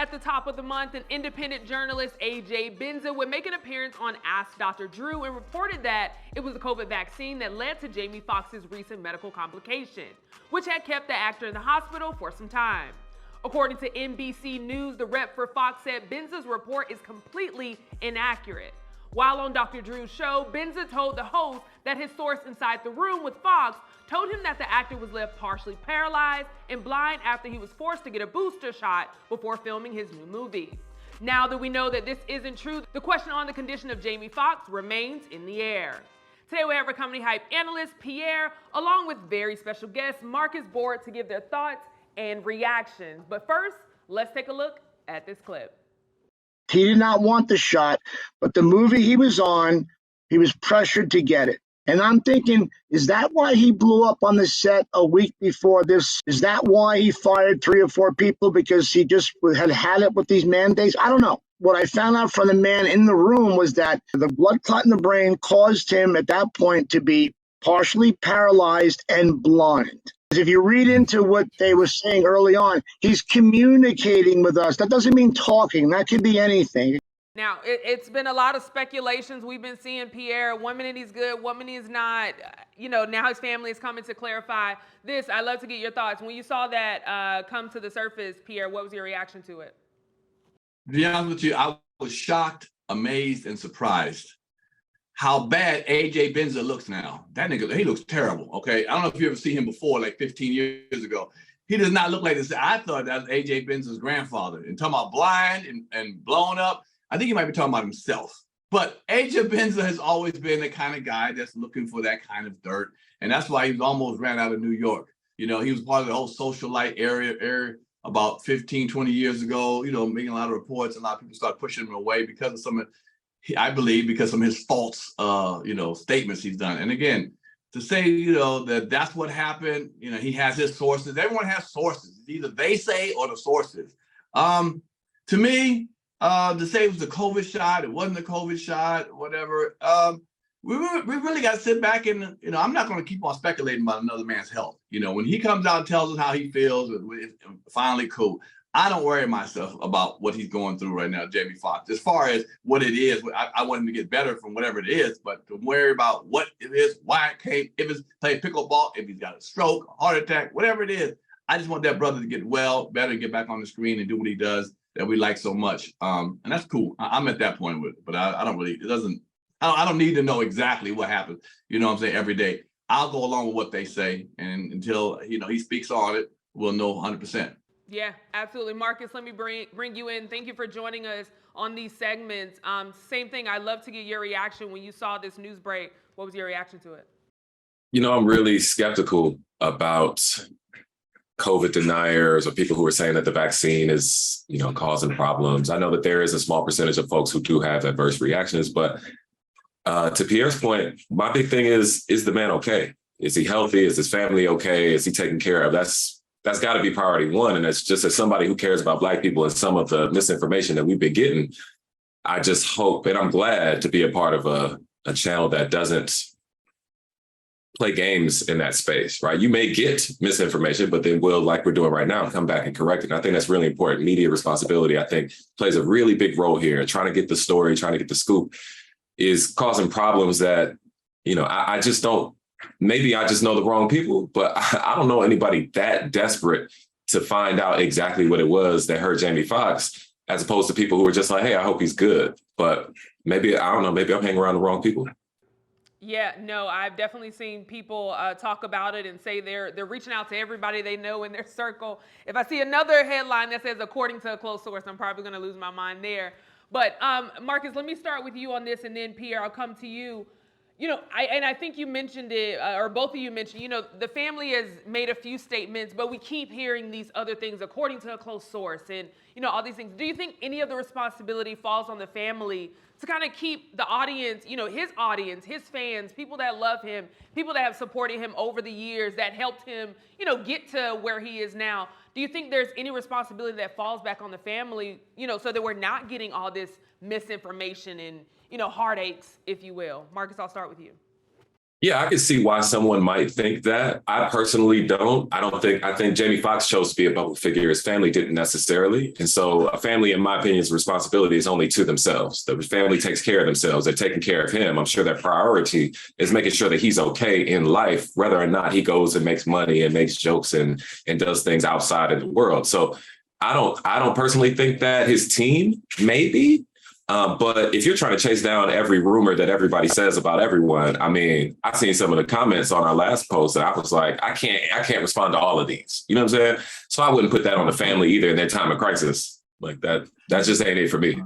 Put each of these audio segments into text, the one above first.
At the top of the month, an independent journalist, AJ Benza, would make an appearance on Ask Dr. Drew and reported that it was the COVID vaccine that led to Jamie Foxx's recent medical complication, which had kept the actor in the hospital for some time. According to NBC News, the rep for Fox said Benza's report is completely inaccurate. While on Dr. Drew's show, Benza told the host that his source inside the room with Foxx told him that the actor was left partially paralyzed and blind after he was forced to get a booster shot before filming his new movie. Now that we know that this isn't true, the question on the condition of Jamie Foxx remains in the air. Today we have our company hype analyst, Pierre, along with very special guest, Marcus Board, to give their thoughts and reactions. But first, let's take a look at this clip. He did not want the shot, but the movie he was on, he was pressured to get it. And I'm thinking, is that why he blew up on the set a week before this? Is that why he fired 3 or 4 people because he just had it with these mandates? I don't know. What I found out from the man in the room was that the blood clot in the brain caused him at that point to be partially paralyzed and blind. If you read into what they were saying early on, he's communicating with us. That doesn't mean talking. That could be anything. Now, it's been a lot of speculations. We've been seeing Pierre, 1 minute he's good, 1 minute he's not. Now his family is coming to clarify this. I'd love to get your thoughts. When you saw that come to the surface, Pierre, what was your reaction to it? To be honest with you, I was shocked, amazed, and surprised how bad AJ Benza looks now. That nigga, he looks terrible, okay? I don't know if you ever see him before, like 15 years ago. He does not look like this. I thought that was AJ Benza's grandfather. And talking about blind and blown up, I think he might be talking about himself. But AJ Benza has always been the kind of guy that's looking for that kind of dirt. And that's why he's almost ran out of New York. He was part of the whole socialite area about 15, 20 years ago, making a lot of reports. A lot of people started pushing him away because of I believe because of his false, statements he's done. And again, to say, that that's what happened, he has his sources. Everyone has sources. It's either they say or the sources. To me, to say it was the COVID shot, it wasn't the COVID shot, whatever. We really got to sit back and, I'm not going to keep on speculating about another man's health. When he comes out and tells us how he feels, it's finally cool. I don't worry myself about what he's going through right now, Jamie Foxx. As far as what it is, I want him to get better from whatever it is, but to worry about what it is, why it came, if it's playing pickleball, if he's got a stroke, a heart attack, whatever it is, I just want that brother to get better, get back on the screen and do what he does that we like so much. And that's cool. I'm at that point with it, but I don't really, I don't need to know exactly what happens, every day. I'll go along with what they say, and until, he speaks on it, we'll know 100%. Yeah, absolutely. Marcus, let me bring you in. Thank you for joining us on these segments. Same thing, I'd love to get your reaction when you saw this news break. What was your reaction to it? I'm really skeptical about COVID deniers or people who are saying that the vaccine is, causing problems. I know that there is a small percentage of folks who do have adverse reactions, but to Pierre's point, my big thing is the man okay? Is he healthy? Is his family okay? Is he taken care of? That's got to be priority one. And it's just as somebody who cares about Black people and some of the misinformation that we've been getting, I just hope, and I'm glad to be a part of a channel that doesn't play games in that space, right? You may get misinformation, but then we'll, like we're doing right now, come back and correct it. And I think that's really important. Media responsibility, I think, plays a really big role here. Trying to get the story, trying to get the scoop is causing problems that, I just don't. Maybe I just know the wrong people, but I don't know anybody that desperate to find out exactly what it was that hurt Jamie Foxx, as opposed to people who are just like, hey, I hope he's good. But maybe, I don't know, maybe I'm hanging around the wrong people. Yeah, no, I've definitely seen people talk about it and say they're reaching out to everybody they know in their circle. If I see another headline that says, according to a close source, I'm probably going to lose my mind there. But Marcus, let me start with you on this, and then Pierre, I'll come to you. I think you mentioned it, or both of you mentioned, the family has made a few statements, but we keep hearing these other things, according to a close source, and, all these things. Do you think any of the responsibility falls on the family to kind of keep the audience, his fans, people that love him, people that have supported him over the years, that helped him, get to where he is now? Do you think there's any responsibility that falls back on the family, so that we're not getting all this misinformation and, heartaches, if you will? Marcus, I'll start with you. Yeah, I can see why someone might think that. I personally don't. I think Jamie Foxx chose to be a public figure. His family didn't necessarily. And so a family, in my opinion's responsibility is only to themselves. The family takes care of themselves. They're taking care of him. I'm sure their priority is making sure that he's okay in life, whether or not he goes and makes money and makes jokes and does things outside of the world. So I don't personally think that. His team, maybe. But if you're trying to chase down every rumor that everybody says about everyone, I mean, I've seen some of the comments on our last post and I was like, I can't respond to all of these. You know what I'm saying? So I wouldn't put that on the family either in their time of crisis. Like that just ain't it for me.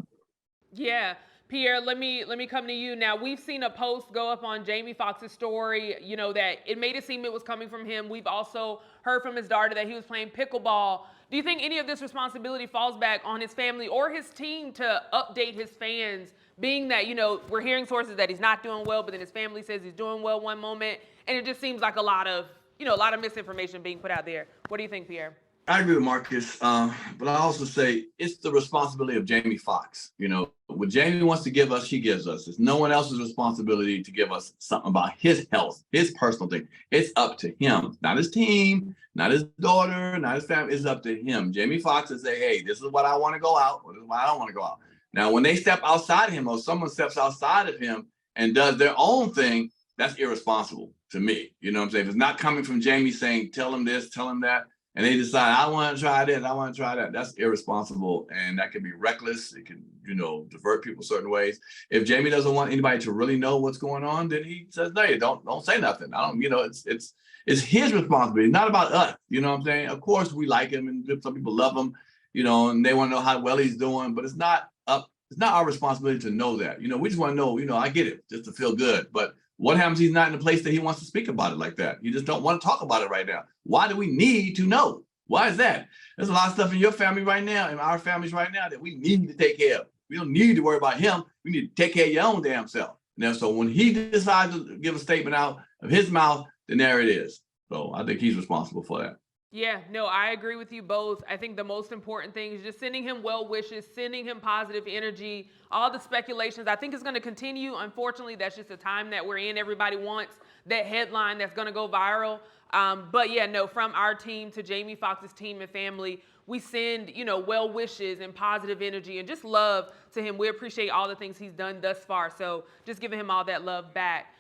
Yeah. Pierre, let me come to you now. We've seen a post go up on Jamie Foxx's story, that it made it seem it was coming from him. We've also heard from his daughter that he was playing pickleball. Do you think any of this responsibility falls back on his family or his team to update his fans, being that, we're hearing sources that he's not doing well, but then his family says he's doing well one moment, and it just seems like a lot of misinformation being put out there. What do you think, Pierre? I agree with Marcus, but I also say it's the responsibility of Jamie Foxx. What Jamie wants to give us, she gives us. It's no one else's responsibility to give us something about his health, his personal thing. It's up to him, not his team, not his daughter, not his family. It's up to him. Jamie Foxx will say, hey, this is what I want to go out, or this is what I don't want to go out. Now, when they step outside of him or someone steps outside of him and does their own thing, that's irresponsible to me. You know what I'm saying? If it's not coming from Jamie saying, tell him this, tell him that, and they decide, I want to try this, I want to try that. That's irresponsible, and that can be reckless. It can, divert people certain ways. If Jamie doesn't want anybody to really know what's going on, then he says, no, don't say nothing. I don't, it's his responsibility, not about us. You know what I'm saying? Of course, we like him, and some people love him, and they want to know how well he's doing. But it's not our responsibility to know that. We just want to know. I get it, just to feel good, but. What happens if he's not in a place that he wants to speak about it like that? You just don't want to talk about it right now. Why do we need to know? Why is that? There's a lot of stuff in your family right now, in our families right now, that we need to take care of. We don't need to worry about him. We need to take care of your own damn self. Now, so when he decides to give a statement out of his mouth, then there it is. So I think he's responsible for that. Yeah, no, I agree with you both. I think the most important thing is just sending him well wishes, sending him positive energy. All the speculations, I think, is going to continue. Unfortunately, that's just the time that we're in. Everybody wants that headline that's going to go viral. But yeah, no, from our team to Jamie Foxx's team and family, we send, well wishes and positive energy and just love to him. We appreciate all the things he's done thus far. So just giving him all that love back.